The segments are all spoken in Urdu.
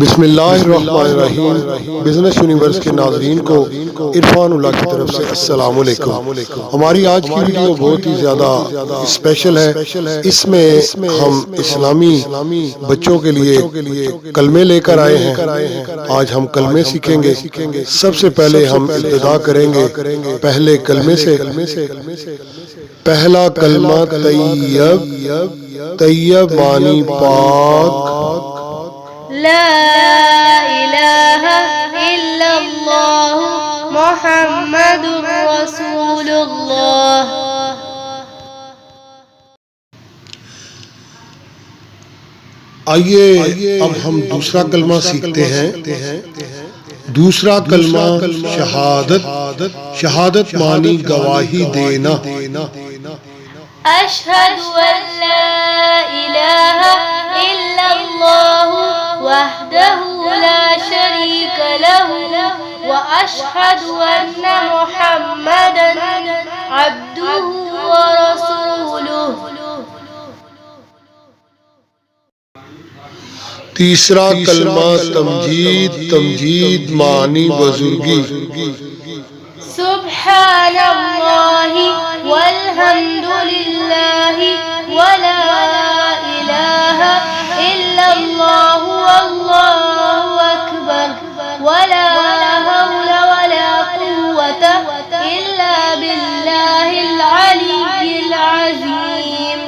بسم اللہ الرحمن الرحیم۔ بزنس یونیورس کے ناظرین کو عرفان اللہ کی طرف سے السلام علیکم۔ ہماری آج کی ویڈیو بہت ہی زیادہ اسپیشل ہے۔ اس میں ہم اسلامی بچوں کے لیے کلمے لے کر آئے ہیں۔ آج ہم کلمے سیکھیں گے۔ سب سے پہلے ہم ابتدا کریں گے پہلے کلمے سے۔ پہلا کلمہ طیب، طیب معنی پاک، لا الہ الا اللہ محمد رسول اللہ۔ آئیے اب ہم دوسرا کلمہ سیکھتے ہیں۔ دوسرا کلمہ شہادت، شہادت معنی گواہی دینا۔ اشہد ان لا الہ الا اللہ وحدہ لا شریک لہ واشہد ان محمدا عبدہ ورسولہ۔ تیسرا کلمہ تمجید، تمجید معنی بزرگی۔ سبحان اللہ والحمد للہ ولا الہ الا اللہ واللہ اکبر ولا حول ولا قوة الا باللہ العلی العظیم۔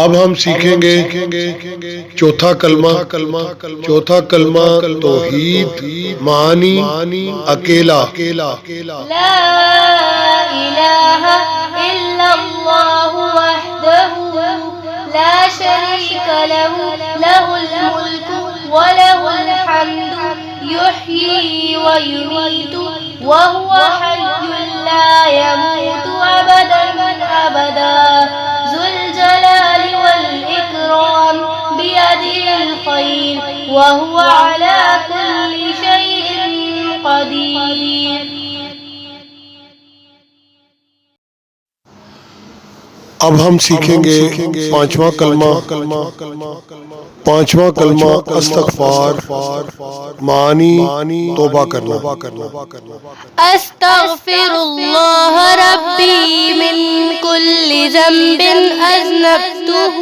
اب ہم سیکھیں گے چوتھا کلمہ۔ چوتھا کلمہ توحید معنی اکیلا۔ لا الہ الا اللہ وحدہ لا شریک لہ، لہ الملک ولہ الحمد یحیی ویمیت وہو حی لا یموت ابدا ابدا، ذو الجلال والإکرام بیدہ الخیر وہو علی کل شیء قدیر۔ اب ہم سیکھیں گے پانچواں کلمہ۔ پانچواں کلمہ استغفار معنی توبہ کرنا۔ استغفر اللہ ربی من کل ذنب اذنبته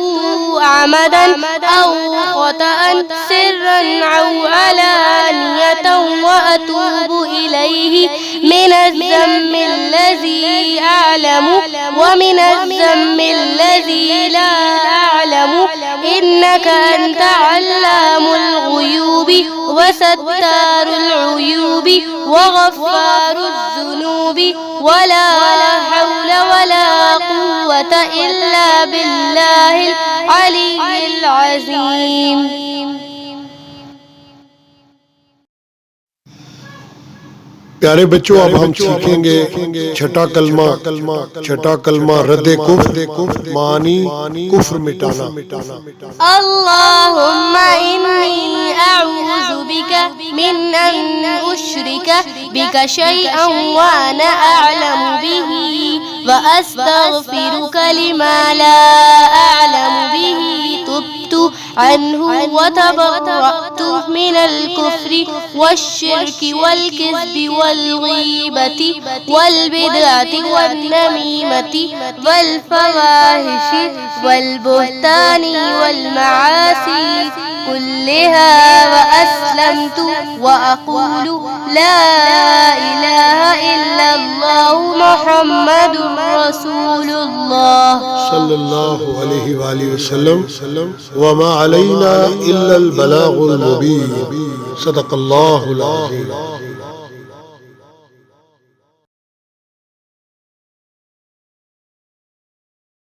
عمدا او خطأ سرا او علانیة واتوب الیہ من الذنب الذی اعلم ومن الذنب الذي لا أعلم إنك أنت علام الغيوب وستار العيوب وغفار الذنوب ولا حول ولا قوة إلا بالله العلي العظيم۔ پیارے بچوں، اب ہم سیکھیں گے چھٹا کلمہ۔ چھٹا کلمہ رد کفر معنی کفر مٹانا۔ اللہم انی اعوذ بک من ان اشرک بک شیئا وانا اعلم به واستغفرک لما لا اعلم به، تبت عنہ وتبرأت من الكفر والشرك والكذب والغيبة والبدعة والنميمة والفواحش والبهتان والمعاصي كلها، وأسلمت وأقول لا إله إلا الله محمد رسول الله صلی اللہ علیہ وآلہ وسلم۔ وما علینا الا البلاغ المبین۔ صدق اللہ العظیم۔